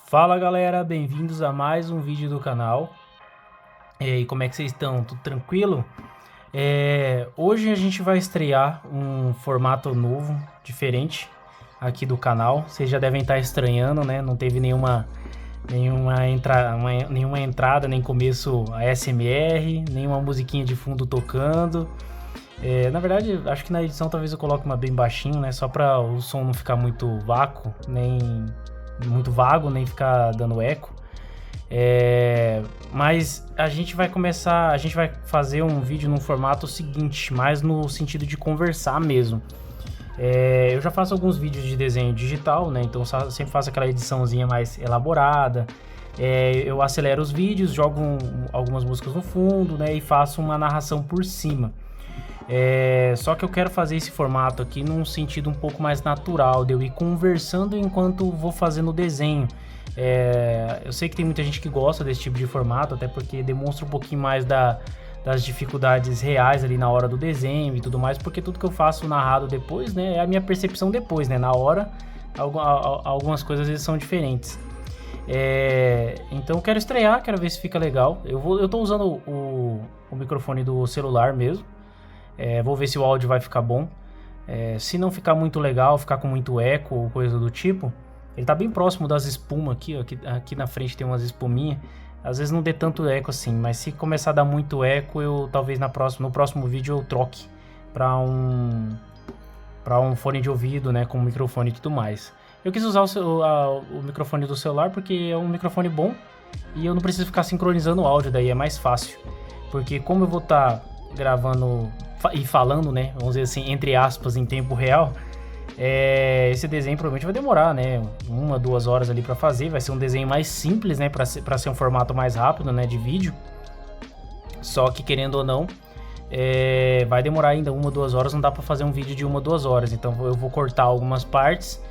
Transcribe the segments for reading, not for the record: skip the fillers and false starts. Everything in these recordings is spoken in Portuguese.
Fala galera, bem-vindos a mais um vídeo do canal. E aí, como é que vocês estão? Tudo tranquilo? Hoje a gente vai estrear um formato novo, diferente aqui do canal. Vocês já devem estar estranhando, né? Não teve nenhuma entrada, nem começo ASMR, nenhuma musiquinha de fundo tocando. Na verdade, acho que na edição talvez eu coloque uma bem baixinho, né? Só para o som não ficar muito vácuo, nem muito vago, nem ficar dando eco. Mas a gente vai fazer um vídeo no formato seguinte, mais no sentido de conversar mesmo. Eu já faço alguns vídeos de desenho digital, né? Então sempre faço aquela ediçãozinha mais elaborada. Eu acelero os vídeos, jogo algumas músicas no fundo, né? E faço uma narração por cima. Só que eu quero fazer esse formato aqui num sentido um pouco mais natural, de eu ir conversando enquanto vou fazendo o desenho. Eu sei que tem muita gente que gosta desse tipo de formato, até porque demonstra um pouquinho mais das dificuldades reais ali na hora do desenho e tudo mais, porque tudo que eu faço narrado depois, né, é a minha percepção depois, né, na hora algumas coisas às vezes são diferentes. Então eu quero estrear, quero ver se fica legal. Eu tô usando o microfone do celular mesmo. Vou ver se o áudio vai ficar bom. Se não ficar muito legal, ficar com muito eco ou coisa do tipo, ele tá bem próximo das espumas aqui, ó, aqui na frente tem umas espuminhas. Às vezes não dê tanto eco assim, mas se começar a dar muito eco, eu talvez no próximo vídeo eu troque para um fone de ouvido, né, com microfone e tudo mais. Eu quis usar o microfone do celular porque é um microfone bom e eu não preciso ficar sincronizando o áudio, daí é mais fácil. Porque como eu vou estar gravando e falando, né, vamos dizer assim, entre aspas, em tempo real, esse desenho provavelmente vai demorar, né, 1-2 horas ali para fazer. Vai ser um desenho mais simples, né, para ser um formato mais rápido, né, de vídeo. Só que querendo ou não, vai demorar ainda 1-2 horas, não dá para fazer um vídeo de 1-2 horas. Então eu vou cortar algumas partes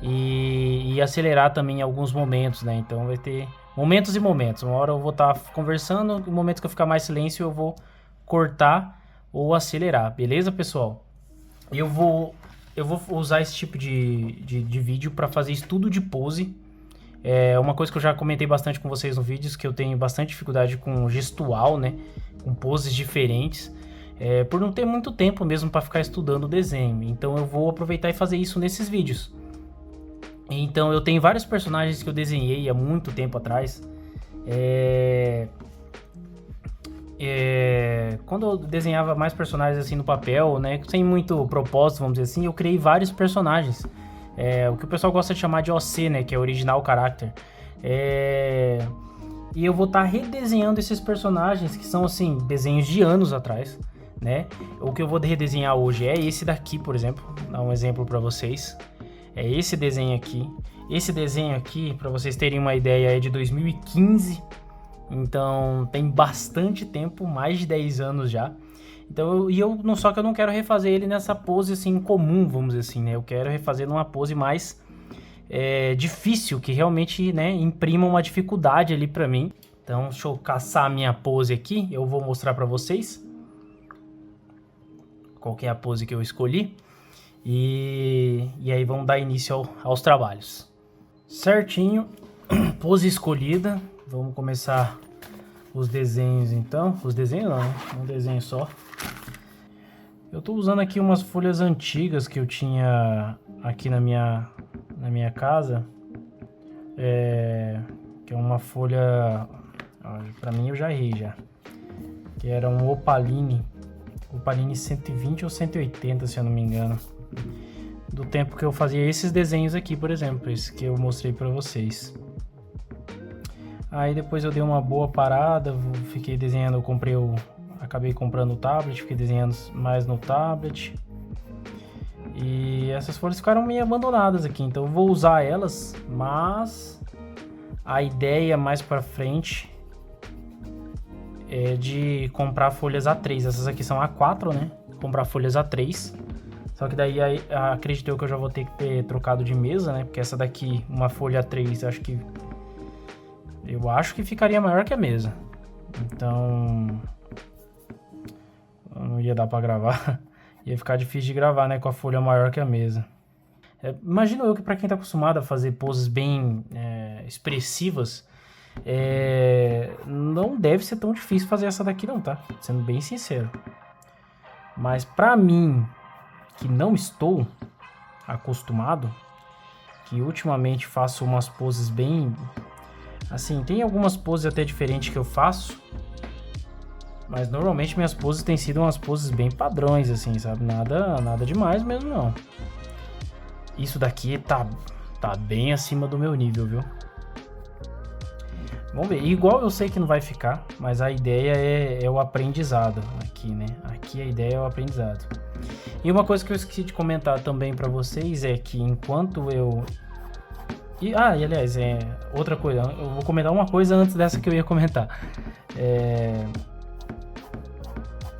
e acelerar também em alguns momentos, né. Então vai ter momentos e momentos. Uma hora eu vou estar conversando, no momento que eu ficar mais silêncio eu vou cortar ou acelerar, beleza, pessoal? Eu vou usar esse tipo de vídeo para fazer estudo de pose. Uma coisa que eu já comentei bastante com vocês no vídeo, que eu tenho bastante dificuldade com gestual, né? Com poses diferentes, por não ter muito tempo mesmo para ficar estudando o desenho. Então eu vou aproveitar e fazer isso nesses vídeos. Então eu tenho vários personagens que eu desenhei há muito tempo atrás. Quando eu desenhava mais personagens assim no papel, né, sem muito propósito, vamos dizer assim, eu criei vários personagens. O que o pessoal gosta de chamar de OC, né, que é Original Character. E eu vou estar redesenhando esses personagens que são assim desenhos de anos atrás, né? O que eu vou redesenhar hoje é esse daqui, por exemplo. Vou dar um exemplo para vocês. É esse desenho aqui. Esse desenho aqui, para vocês terem uma ideia, é de 2015. Então tem bastante tempo, mais de 10 anos já. Então só que eu não quero refazer ele nessa pose assim comum, vamos dizer assim, né? Eu quero refazer numa pose mais difícil, que realmente, né, imprima uma dificuldade ali pra mim. Então deixa eu caçar a minha pose aqui, eu vou mostrar pra vocês qual que é a pose que eu escolhi. E aí vamos dar início aos trabalhos. Certinho, pose escolhida. Vamos começar os desenhos então. Os desenhos não, né? Um desenho só. Eu tô usando aqui umas folhas antigas que eu tinha aqui na minha casa. Que é uma folha... Pra mim eu já errei já. Que era um Opaline. Opaline 120 ou 180, se eu não me engano. Do tempo que eu fazia esses desenhos aqui, por exemplo. Esse que eu mostrei pra vocês. Aí depois eu dei uma boa parada, fiquei desenhando, acabei comprando o tablet, fiquei desenhando mais no tablet. E essas folhas ficaram meio abandonadas aqui, então eu vou usar elas, mas a ideia mais pra frente é de comprar folhas A3. Essas aqui são A4, né? Comprar folhas A3. Só que daí acredito eu que eu já vou ter que ter trocado de mesa, né? Porque essa daqui, uma folha A3, eu acho que ficaria maior que a mesa. Então não ia dar pra gravar. Ia ficar difícil de gravar, né, com a folha maior que a mesa. Imagino eu que pra quem tá acostumado a fazer poses bem expressivas, não deve ser tão difícil fazer essa daqui não, tá? Sendo bem sincero. Mas pra mim, que não estou acostumado, que ultimamente faço umas poses bem... Assim, tem algumas poses até diferentes que eu faço, mas normalmente minhas poses têm sido umas poses bem padrões, assim, sabe? Nada demais mesmo, não. Isso daqui tá bem acima do meu nível, viu? Vamos ver. Igual eu sei que não vai ficar, mas a ideia é o aprendizado aqui, né? Aqui a ideia é o aprendizado. E uma coisa que eu esqueci de comentar também pra vocês é que enquanto eu... E aliás, outra coisa. Eu vou comentar uma coisa antes dessa que eu ia comentar.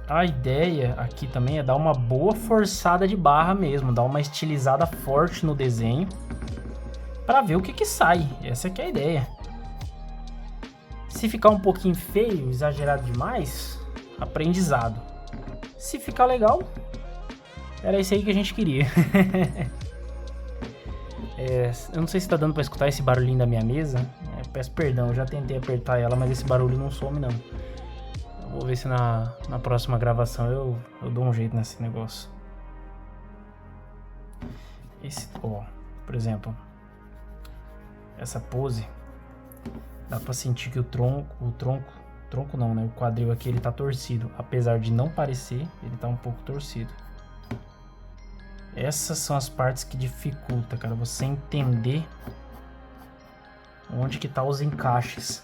A ideia aqui também é dar uma boa forçada de barra mesmo, dar uma estilizada forte no desenho para ver o que sai. Essa que é a ideia. Se ficar um pouquinho feio, exagerado demais, aprendizado. Se ficar legal, era isso aí que a gente queria. Eu não sei se tá dando para escutar esse barulhinho da minha mesa. Peço perdão, eu já tentei apertar ela, mas esse barulho não some não. Vou ver se na próxima gravação eu dou um jeito nesse negócio. Por exemplo, essa pose, dá pra sentir que o tronco não, né? O quadril aqui ele tá torcido. Apesar de não parecer, ele tá um pouco torcido. Essas são as partes que dificulta, cara, você entender onde que tá os encaixes.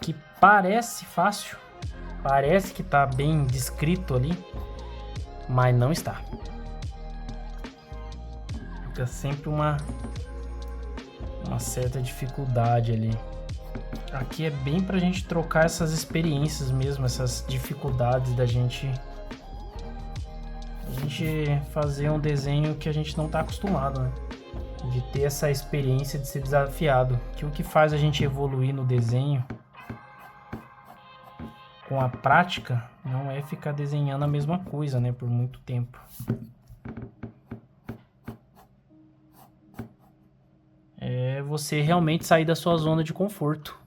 Que parece fácil. Parece que tá bem descrito ali, mas não está. Fica sempre uma certa dificuldade ali. Aqui é bem pra gente trocar essas experiências mesmo, essas dificuldades da gente fazer um desenho que a gente não tá acostumado, né? De ter essa experiência de ser desafiado, que o que faz a gente evoluir no desenho com a prática não é ficar desenhando a mesma coisa, né, por muito tempo. É você realmente sair da sua zona de conforto.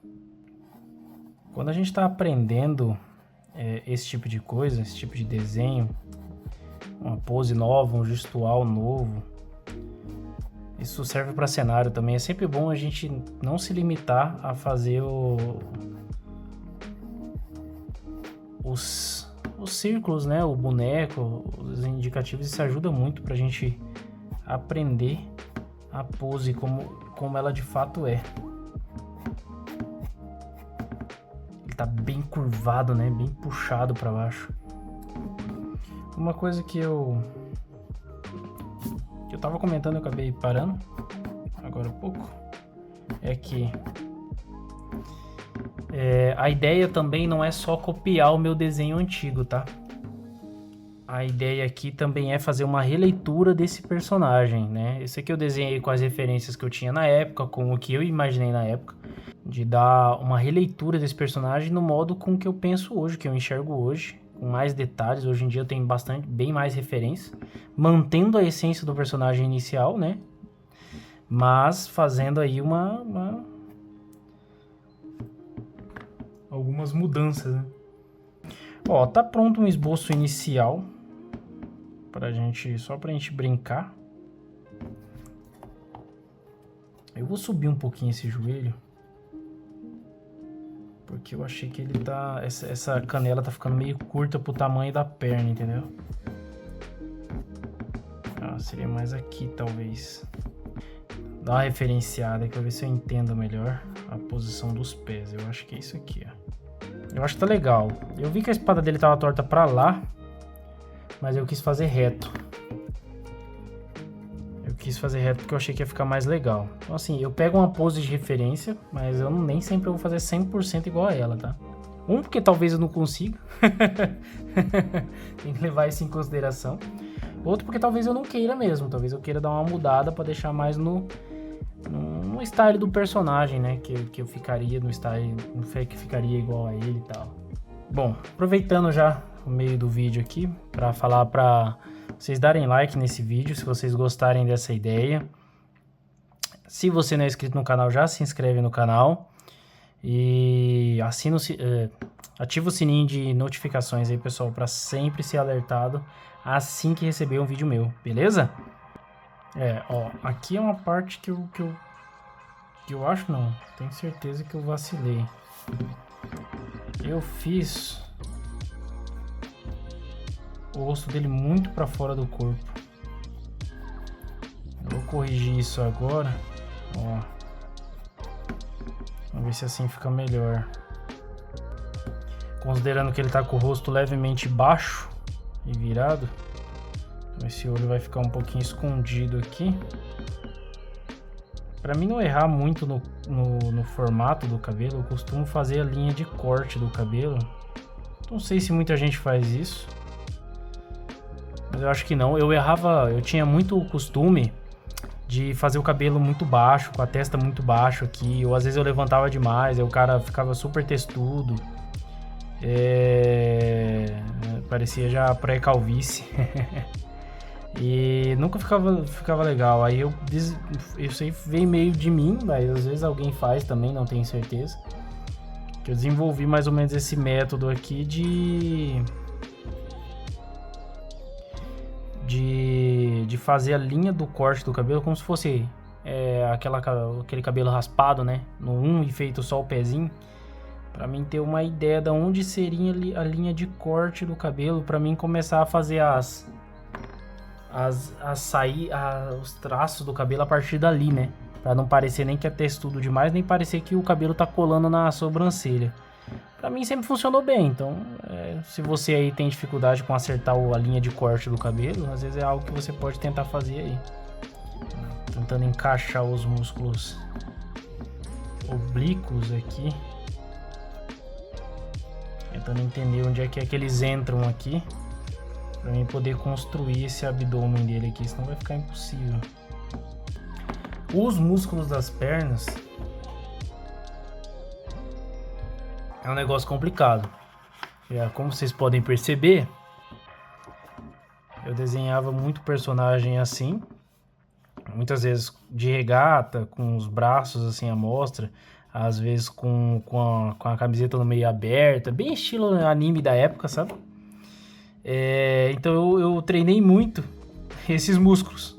Quando a gente está aprendendo esse tipo de coisa, esse tipo de desenho, uma pose nova, um gestual novo, isso serve para cenário também. É sempre bom a gente não se limitar a fazer os círculos, né? O boneco, os indicativos, isso ajuda muito pra gente aprender a pose como ela de fato é. Ele tá bem curvado, né? Bem puxado pra baixo. Uma coisa que eu tava comentando, eu acabei parando agora há pouco, é que a ideia também não é só copiar o meu desenho antigo, tá? A ideia aqui também é fazer uma releitura desse personagem, né? Esse aqui eu desenhei com as referências que eu tinha na época, com o que eu imaginei na época, de dar uma releitura desse personagem no modo com que eu penso hoje, que eu enxergo hoje, com mais detalhes. Hoje em dia eu tenho bem mais referências, mantendo a essência do personagem inicial, né? Mas fazendo aí algumas mudanças, né? Ó, tá pronto um esboço inicial só pra gente brincar. Eu vou subir um pouquinho esse joelho, porque eu achei que ele tá... Essa canela tá ficando meio curta pro tamanho da perna, entendeu? Seria mais aqui, talvez. Dá uma referenciada aqui pra ver se eu entendo melhor a posição dos pés. Eu acho que é isso aqui, ó. Eu acho que tá legal. Eu vi que a espada dele tava torta pra lá, mas eu quis fazer reto. Porque eu achei que ia ficar mais legal. Então assim, eu pego uma pose de referência, mas eu nem sempre eu vou fazer 100% igual a ela, tá? Porque talvez eu não consiga. Tem que levar isso em consideração. Outro porque talvez eu não queira mesmo. Talvez eu queira dar uma mudada pra deixar mais no style do personagem, né? Que eu ficaria no style, que ficaria igual a ele e tal. Bom, aproveitando já o meio do vídeo aqui para falar para vocês darem like nesse vídeo se vocês gostarem dessa ideia. Se você não é inscrito no canal, já se inscreve no canal. E ativa o sininho de notificações aí, pessoal, para sempre ser alertado assim que receber um vídeo meu, beleza? Ó, aqui é uma parte que eu acho, não, tenho certeza que eu vacilei. Eu fiz o rosto dele muito para fora do corpo. Eu vou corrigir isso agora, ó. Vamos ver se assim fica melhor. Considerando que ele tá com o rosto levemente baixo e virado, então esse olho vai ficar um pouquinho escondido aqui. Para mim não errar muito no formato do cabelo, eu costumo fazer a linha de corte do cabelo. Não sei se muita gente faz isso, mas eu acho que não. Eu tinha muito costume de fazer o cabelo muito baixo, com a testa muito baixo aqui, ou às vezes eu levantava demais, aí o cara ficava super testudo, parecia já pré-calvície, e nunca ficava legal. Aí isso aí veio meio de mim, mas às vezes alguém faz também, não tenho certeza, que eu desenvolvi mais ou menos esse método aqui de fazer a linha do corte do cabelo como se fosse aquele cabelo raspado, né? E feito só o pezinho. Pra mim ter uma ideia de onde seria a linha de corte do cabelo, pra mim começar a fazer os traços do cabelo a partir dali, né? Pra não parecer nem que é textudo demais, nem parecer que o cabelo tá colando na sobrancelha. Pra mim sempre funcionou bem, então se você aí tem dificuldade com acertar a linha de corte do cabelo, às vezes é algo que você pode tentar fazer aí. Tentando encaixar os músculos oblíquos aqui. Tentando entender onde é que eles entram aqui. Pra mim poder construir esse abdômen dele aqui, senão vai ficar impossível. Os músculos das pernas é um negócio complicado. Como vocês podem perceber, eu desenhava muito personagem assim, muitas vezes de regata, com os braços assim à mostra, às vezes com a camiseta no meio aberta, bem estilo anime da época, sabe? Então eu treinei muito esses músculos.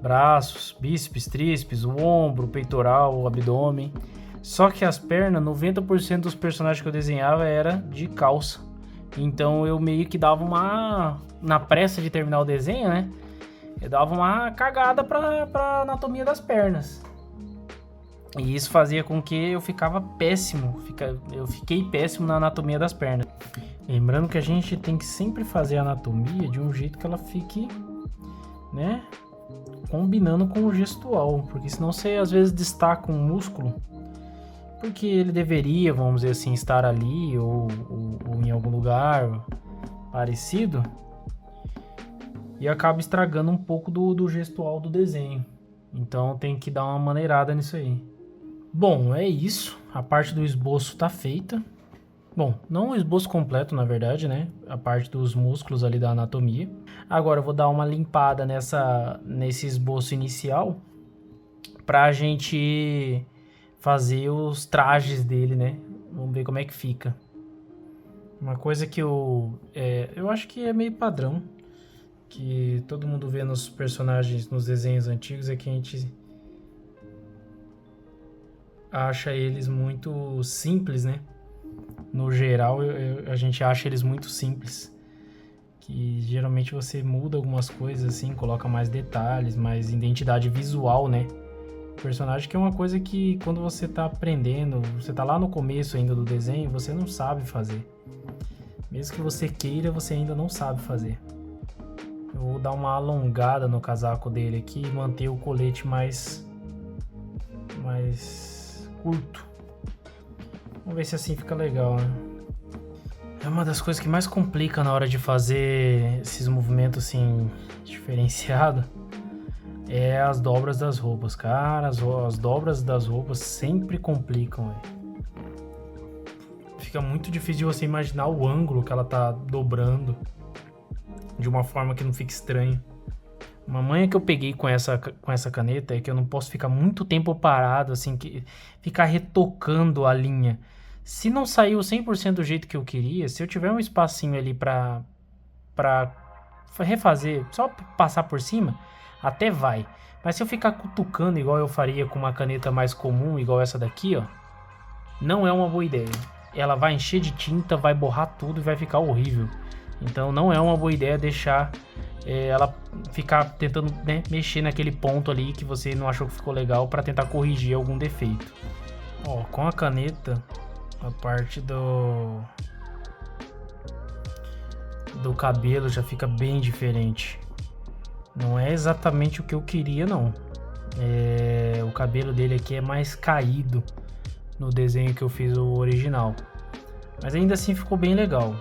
Braços, bíceps, tríceps, o ombro, o peitoral, o abdômen. Só que as pernas, 90% dos personagens que eu desenhava era de calça. Então eu meio que dava na pressa de terminar o desenho, né? Eu dava uma cagada pra anatomia das pernas. E isso fazia com que eu ficava péssimo. Eu fiquei péssimo na anatomia das pernas. Lembrando que a gente tem que sempre fazer a anatomia de um jeito que ela fique, né, combinando com o gestual. Porque senão você às vezes destaca um músculo porque ele deveria, vamos dizer assim, estar ali ou em algum lugar parecido, e acaba estragando um pouco do gestual do desenho. Então tem que dar uma maneirada nisso aí. Bom, é isso. A parte do esboço tá feita. Bom, não o esboço completo, na verdade, né? A parte dos músculos ali da anatomia. Agora eu vou dar uma limpada nesse esboço inicial pra gente fazer os trajes dele, né? Vamos ver como é que fica. Uma coisa que eu acho que é meio padrão, que todo mundo vê nos personagens, nos desenhos antigos, é que a gente acha eles muito simples, né? No geral, a gente acha eles muito simples. Que geralmente você muda algumas coisas assim, coloca mais detalhes, mais identidade visual, né? Personagem, que é uma coisa que quando você tá aprendendo, você tá lá no começo ainda do desenho, você não sabe fazer. Mesmo que você queira, você ainda não sabe fazer. Eu vou dar uma alongada no casaco dele aqui e manter o colete mais curto. Vamos ver se assim fica legal, né? É uma das coisas que mais complica na hora de fazer esses movimentos assim diferenciados. É as dobras das roupas, cara. As dobras das roupas sempre complicam, véio. Fica muito difícil de você imaginar o ângulo que ela tá dobrando de uma forma que não fique estranho. Uma manha que eu peguei com essa caneta é que eu não posso ficar muito tempo parado, assim, ficar retocando a linha. Se não saiu 100% do jeito que eu queria, se eu tiver um espacinho ali pra refazer, só passar por cima, até vai. Mas se eu ficar cutucando igual eu faria com uma caneta mais comum, igual essa daqui, ó, não é uma boa ideia. Ela vai encher de tinta, vai borrar tudo e vai ficar horrível. Então não é uma boa ideia deixar ela ficar tentando, né, mexer naquele ponto ali que você não achou que ficou legal para tentar corrigir algum defeito. Ó, com a caneta, a parte do cabelo já fica bem diferente. Não é exatamente o que eu queria, não. O cabelo dele aqui é mais caído no desenho que eu fiz o original. Mas ainda assim ficou bem legal.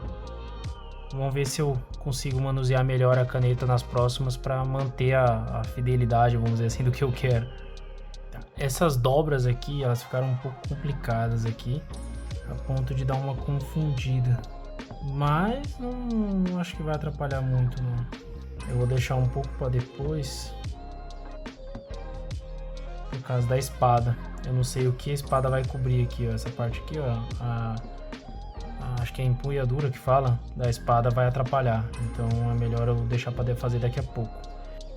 Vamos ver se eu consigo manusear melhor a caneta nas próximas para manter a fidelidade, vamos dizer assim, do que eu quero. Essas dobras aqui, elas ficaram um pouco complicadas aqui, a ponto de dar uma confundida. Mas não acho que vai atrapalhar muito, não. Eu vou deixar um pouco para depois, por causa da espada. Eu não sei o que a espada vai cobrir aqui, ó. Essa parte aqui, ó, acho que é a empunhadura que fala da espada vai atrapalhar. Então é melhor eu deixar para fazer daqui a pouco.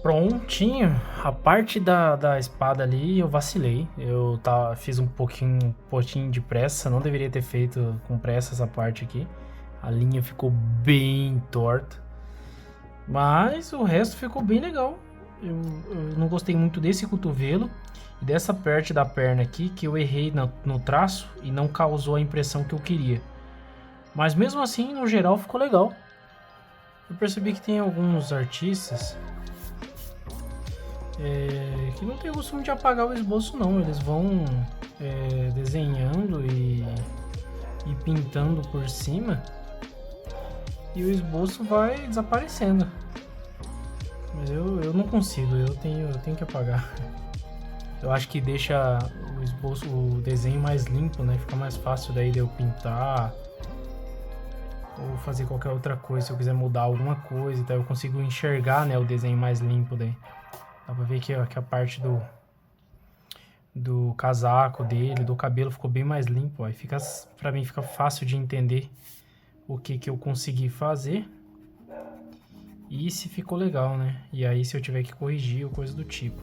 Prontinho. A parte da espada ali eu vacilei. Eu fiz um pouquinho de pressa. Não deveria ter feito com pressa essa parte aqui. A linha ficou bem torta. Mas o resto ficou bem legal. Eu não gostei muito desse cotovelo e dessa parte da perna aqui, que eu errei no traço e não causou a impressão que eu queria. Mas mesmo assim, no geral, ficou legal. Eu percebi que tem alguns artistas que não tem o costume de apagar o esboço, não. Eles vão desenhando e pintando por cima e o esboço vai desaparecendo. Mas eu não consigo, eu tenho que apagar. Eu acho que deixa o desenho mais limpo, né? Fica mais fácil daí de eu pintar ou fazer qualquer outra coisa. Se eu quiser mudar alguma coisa, então eu consigo enxergar, né, o desenho mais limpo daí. Dá pra ver que a parte do casaco dele, do cabelo ficou bem mais limpo. Aí pra mim fica fácil de entender o que eu consegui fazer e se ficou legal, né? E aí se eu tiver que corrigir ou coisa do tipo.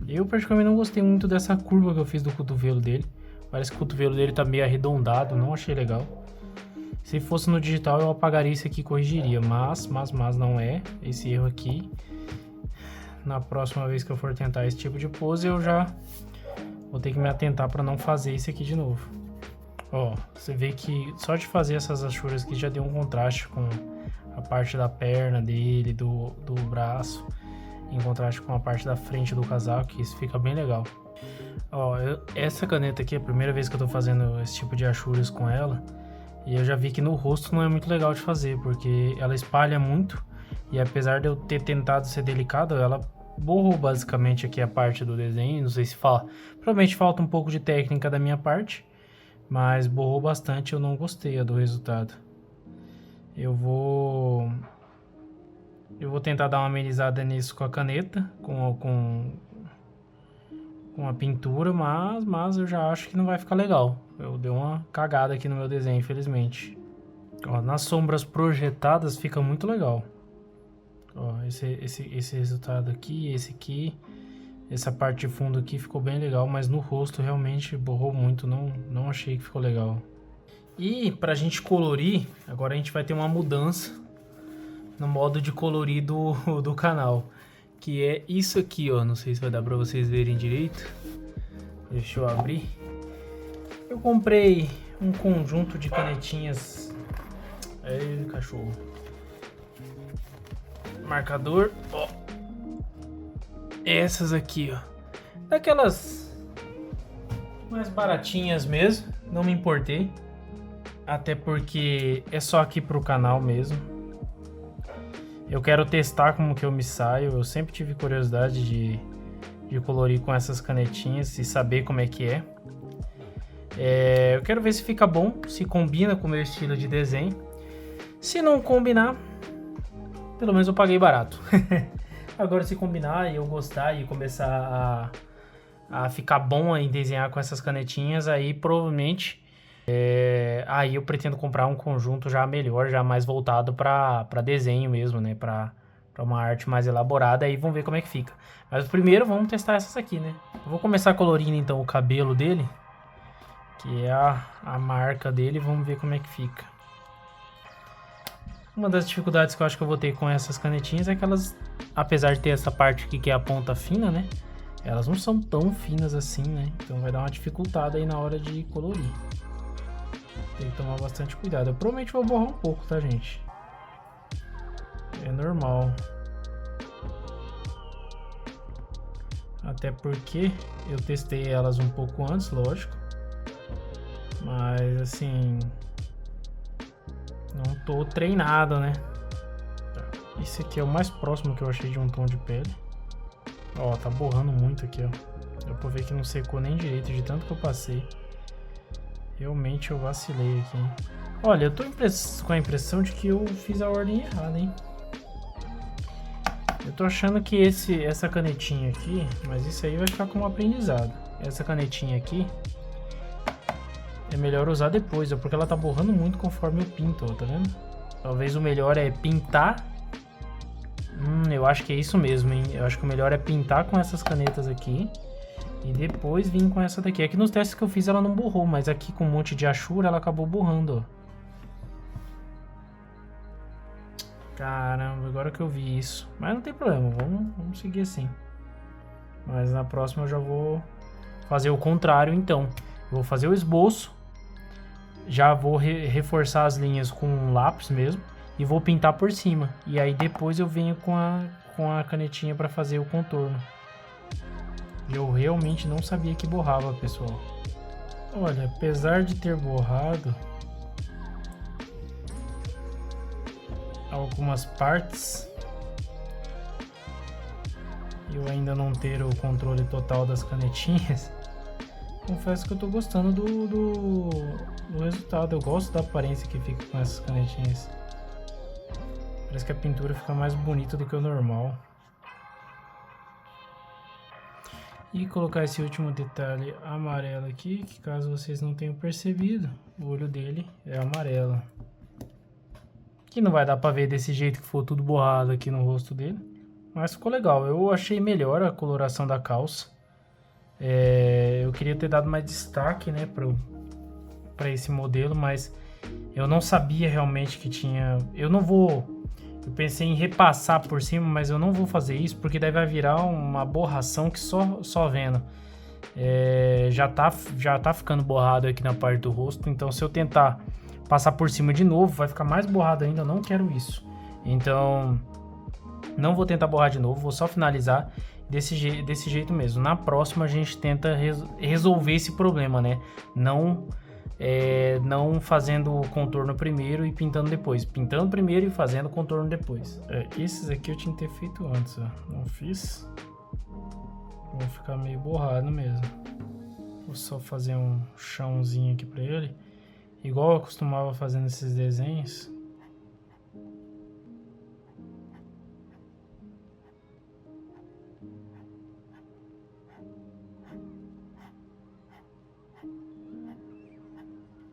Eu praticamente não gostei muito dessa curva que eu fiz do cotovelo dele. Parece que o cotovelo dele tá meio arredondado, não achei legal. Se fosse no digital eu apagaria isso aqui e corrigiria, mas não é esse erro aqui. Na próxima vez que eu for tentar esse tipo de pose eu já vou ter que me atentar para não fazer isso aqui de novo. Ó, você vê que só de fazer essas achuras aqui já deu um contraste com a parte da perna dele, do braço, em contraste com a parte da frente do casaco, que isso fica bem legal. Ó, essa caneta aqui é a primeira vez que eu tô fazendo esse tipo de achuras com ela, e eu já vi que no rosto não é muito legal de fazer, porque ela espalha muito, e apesar de eu ter tentado ser delicado, ela borrou basicamente aqui a parte do desenho. Não sei se provavelmente falta um pouco de técnica da minha parte, mas borrou bastante, eu não gostei do resultado. Eu vou tentar dar uma amenizada nisso com a caneta, com a pintura, mas eu já acho que não vai ficar legal. Eu dei uma cagada aqui no meu desenho, infelizmente. Ó, nas sombras projetadas fica muito legal. Ó, esse resultado aqui, esse aqui, essa parte de fundo aqui ficou bem legal, mas no rosto realmente borrou muito, não achei que ficou legal. E pra gente colorir, agora a gente vai ter uma mudança no modo de colorir do canal, que é isso aqui, ó. Não sei se vai dar pra vocês verem direito. Deixa eu abrir. Eu comprei um conjunto de canetinhas. Aí, cachorro. Marcador, ó. Essas aqui, ó. Daquelas mais baratinhas mesmo. Não me importei. Até porque é só aqui pro canal mesmo. Eu quero testar como que eu me saio. Eu sempre tive curiosidade de colorir com essas canetinhas e saber como é que é. Eu quero ver se fica bom, se combina com o meu estilo de desenho. Se não combinar, pelo menos eu paguei barato. Agora, se combinar e eu gostar e começar a ficar bom em desenhar com essas canetinhas, aí provavelmente aí eu pretendo comprar um conjunto já melhor, já mais voltado para desenho mesmo, né? Para uma arte mais elaborada, aí vamos ver como é que fica. Mas primeiro vamos testar essas aqui, né? Eu vou começar colorindo então o cabelo dele, que é a marca dele, vamos ver como é que fica. Uma das dificuldades que eu acho que eu vou ter com essas canetinhas é que elas, apesar de ter essa parte aqui que é a ponta fina, né? Elas não são tão finas assim, né? Então vai dar uma dificuldade aí na hora de colorir. Tem que tomar bastante cuidado. Eu provavelmente vou borrar um pouco, tá, gente? É normal. Até porque eu testei elas um pouco antes, lógico. Mas assim, não tô treinado, né? Esse aqui é o mais próximo que eu achei de um tom de pele. Ó, tá borrando muito aqui, ó. Dá pra ver que não secou nem direito de tanto que eu passei. Realmente eu vacilei aqui, hein? Olha, eu tô com a impressão de que eu fiz a ordem errada, hein? Eu tô achando que essa canetinha aqui, mas isso aí vai ficar como aprendizado. Essa canetinha aqui é melhor usar depois, ó, porque ela tá borrando muito conforme eu pinto, ó, tá vendo? Talvez o melhor é pintar. Eu acho que é isso mesmo, hein? Eu acho que o melhor é pintar com essas canetas aqui e depois vir com essa daqui. Aqui nos testes que eu fiz ela não borrou, mas aqui com um monte de achura ela acabou borrando, ó. Caramba, agora que eu vi isso. Mas não tem problema, vamos seguir assim. Mas na próxima eu já vou fazer o contrário, então. Eu vou fazer o esboço. Já vou reforçar as linhas com um lápis mesmo. E vou pintar por cima. E aí depois eu venho com a canetinha para fazer o contorno. Eu realmente não sabia que borrava, pessoal. Olha, apesar de ter borrado algumas partes, eu ainda não ter o controle total das canetinhas, confesso que eu tô gostando do resultado. Eu gosto da aparência que fica com essas canetinhas. Parece que a pintura fica mais bonita do que o normal. E colocar esse último detalhe amarelo aqui, que caso vocês não tenham percebido, o olho dele é amarelo. Que não vai dar pra ver desse jeito que for tudo borrado aqui no rosto dele. Mas ficou legal. Eu achei melhor a coloração da calça. Eu queria ter dado mais destaque, né, pra esse modelo, mas eu não sabia realmente que tinha... Eu pensei em repassar por cima, mas eu não vou fazer isso, porque daí vai virar uma borração que só vendo. Já tá ficando borrado aqui na parte do rosto, então se eu tentar passar por cima de novo, vai ficar mais borrado ainda, eu não quero isso. Então, não vou tentar borrar de novo, vou só finalizar desse jeito mesmo. Na próxima a gente tenta resolver esse problema, né? Não fazendo o contorno primeiro e pintando depois. Pintando primeiro e fazendo o contorno depois. Esses aqui eu tinha que ter feito antes, ó. Não fiz. Vou ficar meio borrado mesmo. Vou só fazer um chãozinho aqui pra ele. Igual eu costumava fazer nesses desenhos.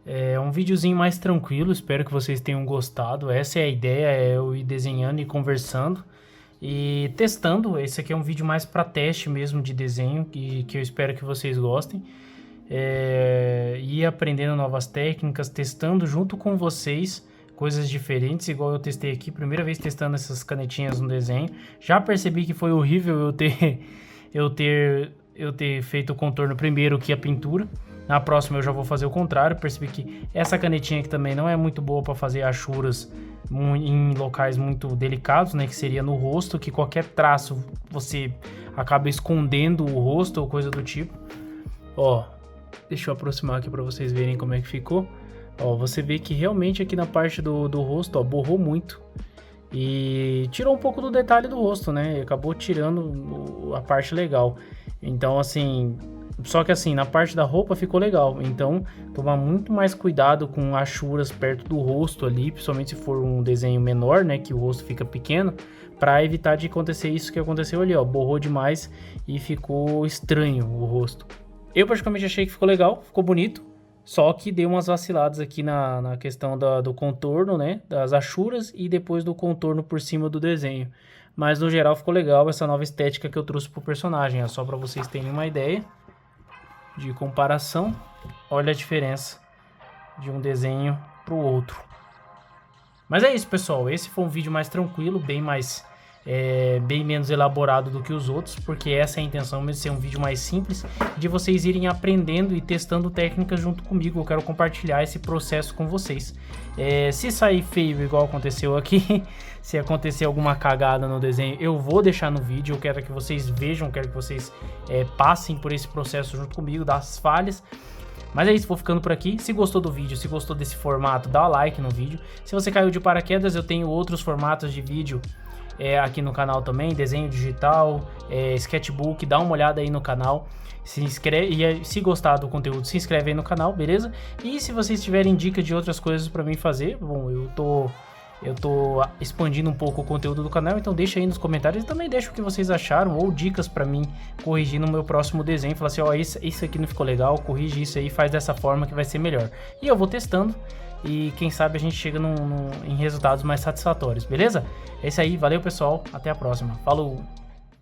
É um videozinho mais tranquilo, espero que vocês tenham gostado. Essa é a ideia, é eu ir desenhando e conversando e testando. Esse aqui é um vídeo mais para teste mesmo de desenho, que eu espero que vocês gostem. Ir aprendendo novas técnicas, testando junto com vocês coisas diferentes, igual eu testei aqui, primeira vez testando essas canetinhas no desenho. Já percebi que foi horrível eu ter feito o contorno primeiro que a pintura. Na próxima eu já vou fazer o contrário. Percebi que essa canetinha aqui também não é muito boa para fazer achuras em locais muito delicados, né? Que seria no rosto, que qualquer traço você acaba escondendo o rosto ou coisa do tipo. Ó, deixa eu aproximar aqui para vocês verem como é que ficou. Ó, você vê que realmente aqui na parte do rosto, ó, borrou muito. E tirou um pouco do detalhe do rosto, né? Acabou tirando a parte legal. Então, assim, Só que assim, na parte da roupa ficou legal. Então, tomar muito mais cuidado com achuras perto do rosto ali, principalmente se for um desenho menor, né, que o rosto fica pequeno, para evitar de acontecer isso que aconteceu ali, ó, borrou demais e ficou estranho o rosto. Eu praticamente achei que ficou legal, ficou bonito, só que deu umas vaciladas aqui na questão do contorno, né, das achuras e depois do contorno por cima do desenho. Mas no geral ficou legal essa nova estética que eu trouxe pro personagem, é só para vocês terem uma ideia de comparação. Olha a diferença de um desenho para o outro. Mas é isso, pessoal, esse foi um vídeo mais tranquilo, bem menos elaborado do que os outros, porque essa é a intenção mesmo, ser um vídeo mais simples, de vocês irem aprendendo e testando técnicas junto comigo. Eu quero compartilhar esse processo com vocês. Se sair feio igual aconteceu aqui, se acontecer alguma cagada no desenho, eu vou deixar no vídeo. Eu quero que vocês vejam, quero que vocês passem por esse processo junto comigo, das falhas. Mas é isso, vou ficando por aqui. Se gostou do vídeo, se gostou desse formato, dá like no vídeo. Se você caiu de paraquedas, eu tenho outros formatos de vídeo aqui no canal também, desenho digital, sketchbook, dá uma olhada aí no canal. Se inscreve, e se gostar do conteúdo, se inscreve aí no canal, beleza? E se vocês tiverem dicas de outras coisas para mim fazer, bom, eu tô expandindo um pouco o conteúdo do canal, então deixa aí nos comentários e também deixa o que vocês acharam ou dicas para mim corrigir no meu próximo desenho. Fala assim, ó, isso aqui não ficou legal, corrige isso aí, faz dessa forma que vai ser melhor. E eu vou testando e quem sabe a gente chega em resultados mais satisfatórios, beleza? É isso aí, valeu pessoal, até a próxima, falou!